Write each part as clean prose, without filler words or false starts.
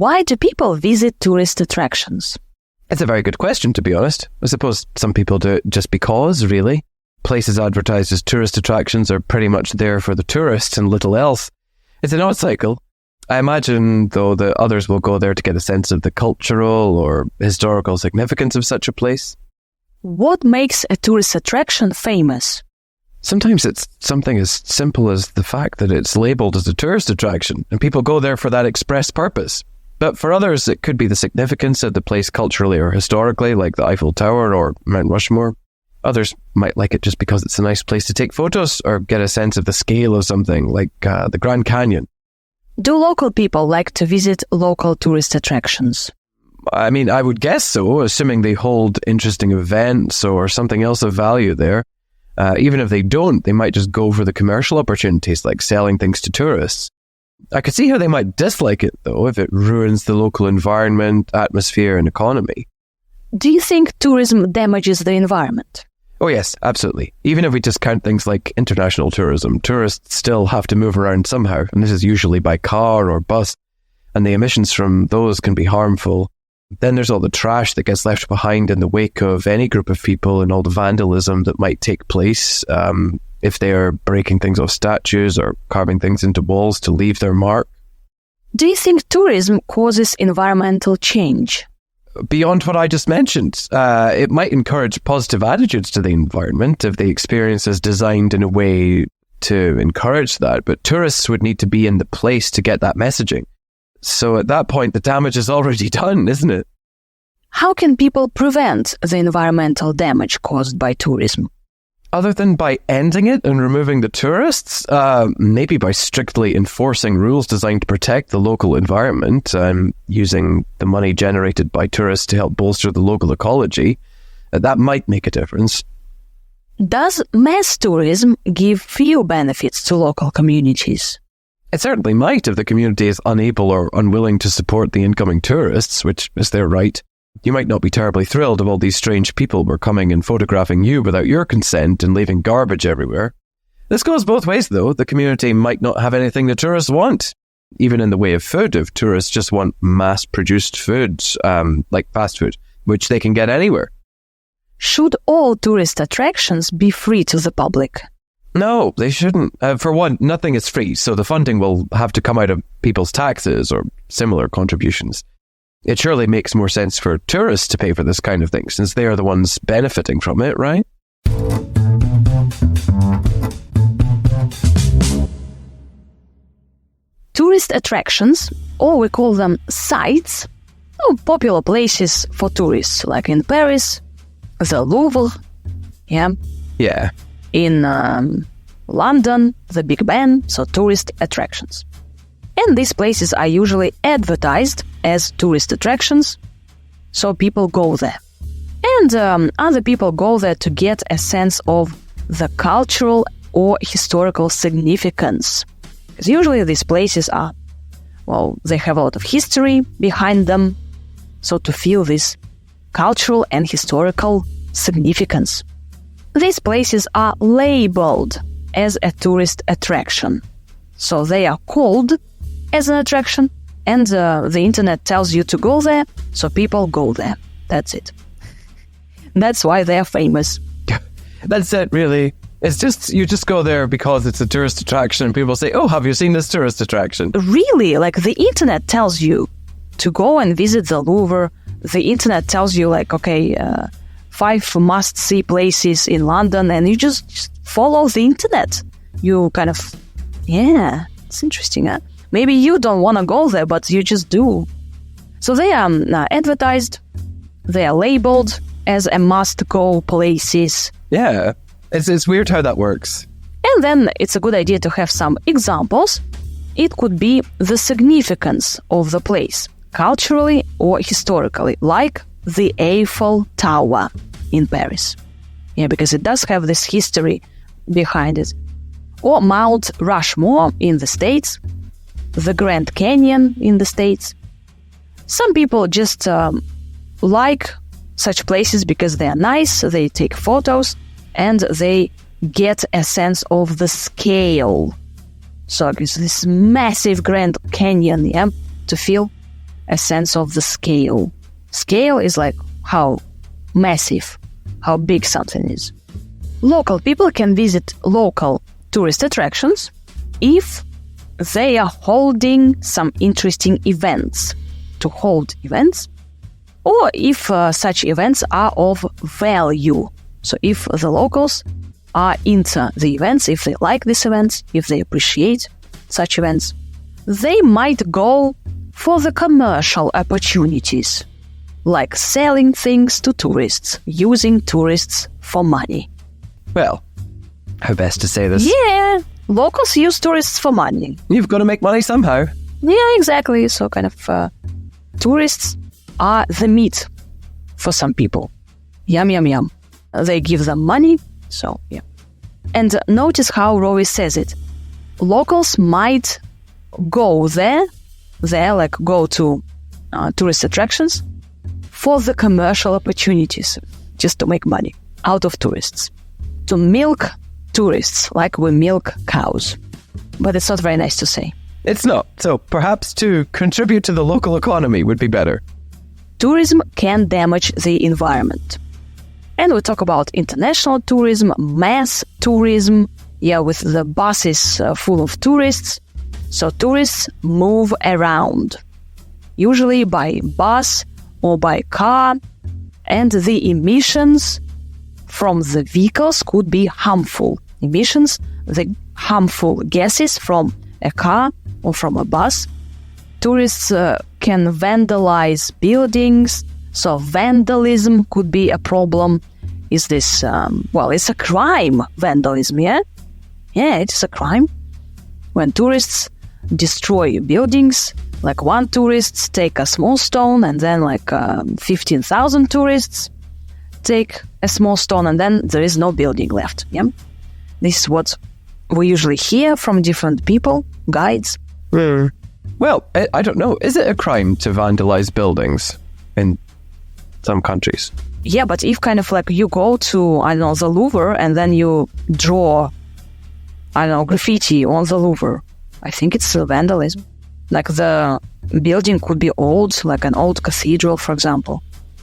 Why do people visit tourist attractions? It's a very good question, to be honest. I suppose some people do it just because, really. Places advertised as tourist attractions are pretty much there for the tourists and little else. It's an odd cycle. I imagine, though, that others will go there to get a sense of the cultural or historical significance of such a place. What makes a tourist attraction famous? Sometimes it's something as simple as the fact that it's labelled as a tourist attraction, and people go there for that express purpose. But for others, it could be the significance of the place culturally or historically, like the Eiffel Tower or Mount Rushmore. Others might like it just because it's a nice place to take photos or get a sense of the scale of something, like the Grand Canyon. Do local people like to visit local tourist attractions? I mean, I would guess so, assuming they hold interesting events or something else of value there. Even if they don't, they might just go for the commercial opportunities, like selling things to tourists. I could see how they might dislike it, though, if it ruins the local environment, atmosphere, and economy. Do you think tourism damages the environment? Oh yes, absolutely. Even if we discount things like international tourism, tourists still have to move around somehow, and this is usually by car or bus, and the emissions from those can be harmful. Then there's all the trash that gets left behind in the wake of any group of people and all the vandalism that might take place if they are breaking things off statues or carving things into walls to leave their mark. Do you think tourism causes environmental change? Beyond what I just mentioned, it might encourage positive attitudes to the environment if the experience is designed in a way to encourage that, but tourists would need to be in the place to get that messaging. So at that point, the damage is already done, isn't it? How can people prevent the environmental damage caused by tourism? Other than by ending it and removing the tourists, maybe by strictly enforcing rules designed to protect the local environment, using the money generated by tourists to help bolster the local ecology. That might make a difference. Does mass tourism give few benefits to local communities? It certainly might if the community is unable or unwilling to support the incoming tourists, which is their right. You might not be terribly thrilled if all these strange people were coming and photographing you without your consent and leaving garbage everywhere. This goes both ways, though. The community might not have anything the tourists want, even in the way of food, if tourists just want mass-produced food, like fast food, which they can get anywhere. Should all tourist attractions be free to the public? No, they shouldn't. For one, nothing is free, so the funding will have to come out of people's taxes or similar contributions. It surely makes more sense for tourists to pay for this kind of thing, since they are the ones benefiting from it, right? Tourist attractions, or we call them sites, are popular places for tourists, like in Paris, the Louvre, Yeah. in London, the Big Ben, so tourist attractions. And these places are usually advertised as tourist attractions, so people go there. And other people go there to get a sense of the cultural or historical significance. Because usually these places are, they have a lot of history behind them, so to feel this cultural and historical significance. These places are labeled as a tourist attraction. So they are called as an attraction, and the internet tells you to go there, so people go there. That's it. That's why they are famous. That's it, really. It's just, you just go there because it's a tourist attraction, and people say, oh, have you seen this tourist attraction? Really? Like, the internet tells you to go and visit the Louvre. The internet tells you, like, okay, 5 must-see places in London, and you just follow the internet. You kind of, it's interesting, huh? Maybe you don't want to go there, but you just do. So they are advertised, they are labeled as a must-go places. Yeah, it's weird how that works. And then it's a good idea to have some examples. It could be the significance of the place, culturally or historically, like the Eiffel Tower in Paris. Yeah, because it does have this history behind it. Or Mount Rushmore in the States, the Grand Canyon in the States. Some people just like such places because they are nice, they take photos, and they get a sense of the scale. So it's this massive Grand Canyon, to feel. a sense of the scale. Scale is like how massive, how big something is. Local people can visit local tourist attractions if they are holding some interesting events. To hold events, or if such events are of value. So if the locals are into the events, if they like these events, if they appreciate such events, they might go for the commercial opportunities, like selling things to tourists, using tourists for money. Well, how best to say this? Yeah, locals use tourists for money. You've got to make money somehow. Yeah, exactly. So kind of tourists are the meat for some people. Yum, yum, yum. They give them money, so yeah. And notice how Rory says it. Locals might go there, like go to tourist attractions for the commercial opportunities, just to make money out of tourists. To milk tourists like we milk cows. But it's not very nice to say. It's not. So perhaps to contribute to the local economy would be better. Tourism can damage the environment. And we talk about international tourism, mass tourism, with the buses full of tourists. So tourists move around, usually by bus or by car, and the emissions from the vehicles could be harmful. Emissions, the harmful gases from a car or from a bus. Tourists can vandalize buildings, so vandalism could be a problem. Is this, it's a crime, vandalism, yeah? Yeah, it's a crime. When tourists destroy buildings, like one tourist take a small stone and then 15,000 tourists take a small stone and then there is no building left, yeah? This is what we usually hear from different people, guides. Well, I don't know. Is it a crime to vandalize buildings in some countries? Yeah, but if you go to, the Louvre and then you draw, graffiti on the Louvre, I think it's still vandalism. Like the building could be old, like an old cathedral, for example.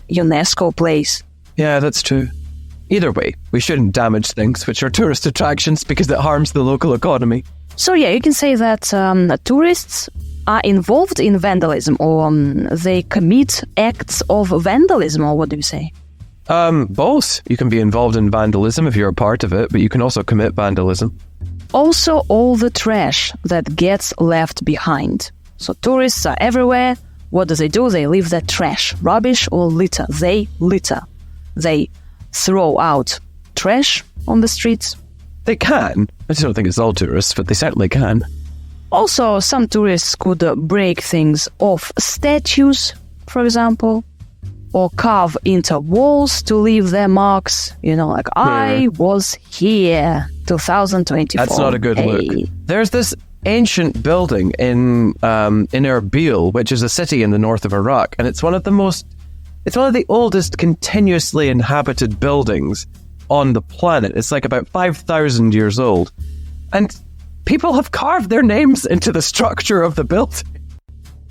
UNESCO place. Yeah, that's true. Either way, we shouldn't damage things which are tourist attractions because it harms the local economy. So yeah, you can say that tourists are involved in vandalism, or they commit acts of vandalism, or what do you say? Both. You can be involved in vandalism if you're a part of it, but you can also commit vandalism. Also, all the trash that gets left behind. So tourists are everywhere. What do? They leave their trash, rubbish or litter. They litter. They throw out trash on the streets. They can. I don't think it's all tourists, but they certainly can. Also, some tourists could break things off statues, for example, or carve into walls to leave their marks. I was here, 2024. That's not a good look. There's this ancient building in Erbil, which is a city in the north of Iraq, and it's one of the oldest continuously inhabited buildings on the planet. It's like about 5,000 years old. And people have carved their names into the structure of the building.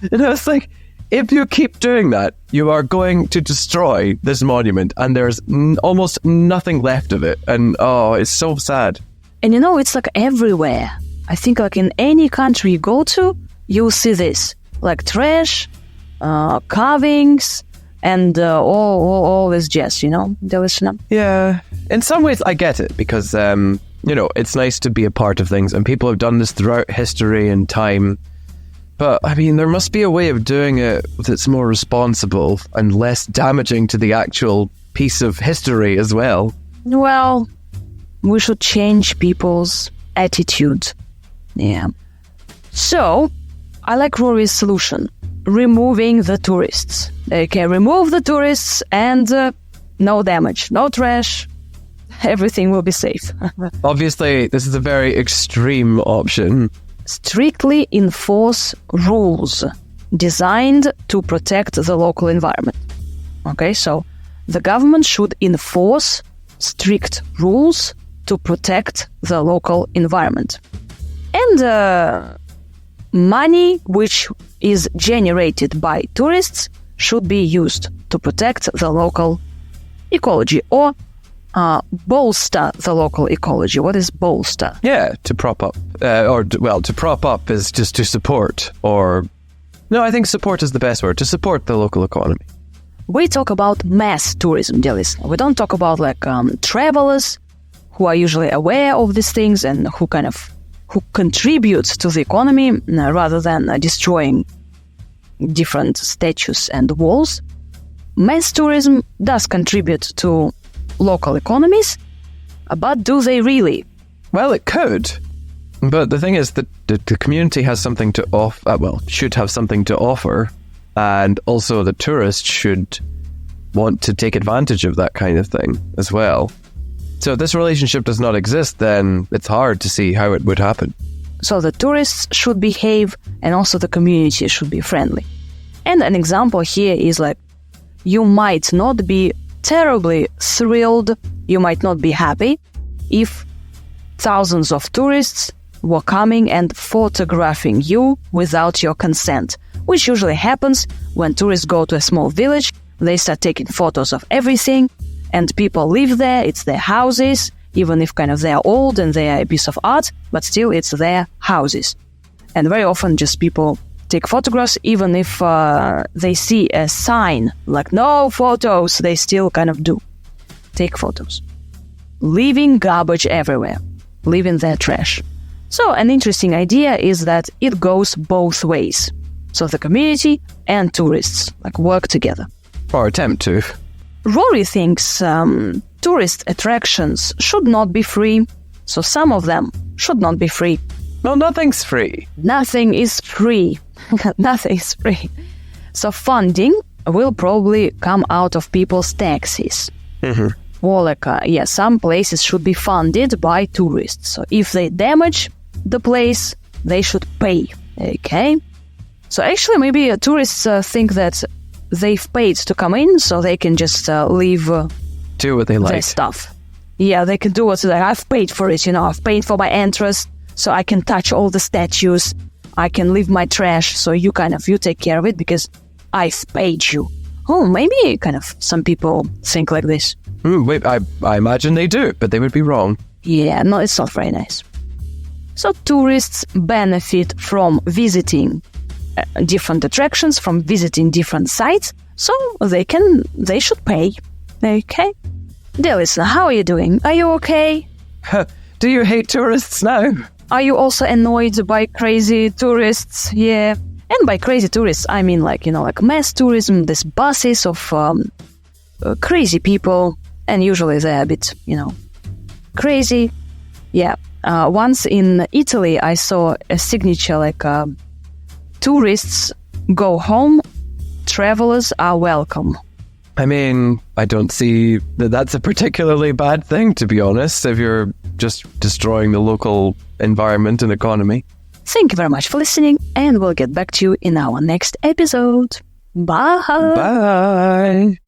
It's like, if you keep doing that, you are going to destroy this monument, and there's almost nothing left of it. And it's so sad. And it's like everywhere. I think in any country you go to, you'll see this. Like trash, carvings, and all this jazz, Yeah. In some ways, I get it, because, it's nice to be a part of things, and people have done this throughout history and time. But, there must be a way of doing it that's more responsible and less damaging to the actual piece of history as well. Well, we should change people's attitude. Yeah. So, I like Rory's solution. Removing the tourists. They can remove the tourists and no damage, no trash. Everything will be safe. Obviously, this is a very extreme option. Strictly enforce rules designed to protect the local environment. Okay, so the government should enforce strict rules to protect the local environment. And money which is generated by tourists should be used to protect the local ecology or bolster the local ecology. What is bolster? Yeah, to prop up. To prop up is just to support, no, I think support is the best word, to support the local economy. We talk about mass tourism, dear listener. We don't talk about travelers who are usually aware of these things and who contribute to the economy rather than destroying different statues and walls. Mass tourism does contribute to local economies, but do they really? Well, it could. But the thing is that the community has something to should have something to offer, and also the tourists should want to take advantage of that kind of thing as well. So if this relationship does not exist, then it's hard to see how it would happen. So the tourists should behave, and also the community should be friendly. And an example here is you might not be terribly thrilled, you might not be happy if thousands of tourists were coming and photographing you without your consent, which usually happens when tourists go to a small village. They start taking photos of everything, and people live there, it's their houses, even if they are old and they are a piece of art, but still it's their houses. And very often just people take photographs, even if they see a sign no photos, they still do take photos. Leaving garbage everywhere, leaving their trash. So an interesting idea is that it goes both ways. So the community and tourists work together. Or attempt to. Rory thinks tourist attractions should not be free, so some of them should not be free. No, nothing's free. Nothing is free. Nothing is free. So funding will probably come out of people's taxes. Mm-hmm. Or some places should be funded by tourists. So if they damage the place, they should pay. Okay? So actually maybe tourists think that they've paid to come in, so they can just leave do what they like. Their stuff. Yeah, they can do what they like. I've paid for it, I've paid for my entrance, so I can touch all the statues. I can leave my trash, so you take care of it because I've paid you. Oh, maybe some people think like this. Wait, I imagine they do, but they would be wrong. Yeah, no, it's not very nice. So tourists benefit from visiting different attractions, from visiting different sites, so they should pay. Okay? Dear listener, how are you doing? Are you okay? Do you hate tourists now? Are you also annoyed by crazy tourists? Yeah. And by crazy tourists, I mean mass tourism, these buses of crazy people, and usually they're a bit, crazy. Yeah. Once in Italy, I saw a signature tourists go home, travelers are welcome. I mean, I don't see that that's a particularly bad thing, to be honest, if you're just destroying the local environment and economy. Thank you very much for listening, and we'll get back to you in our next episode. Bye! Bye!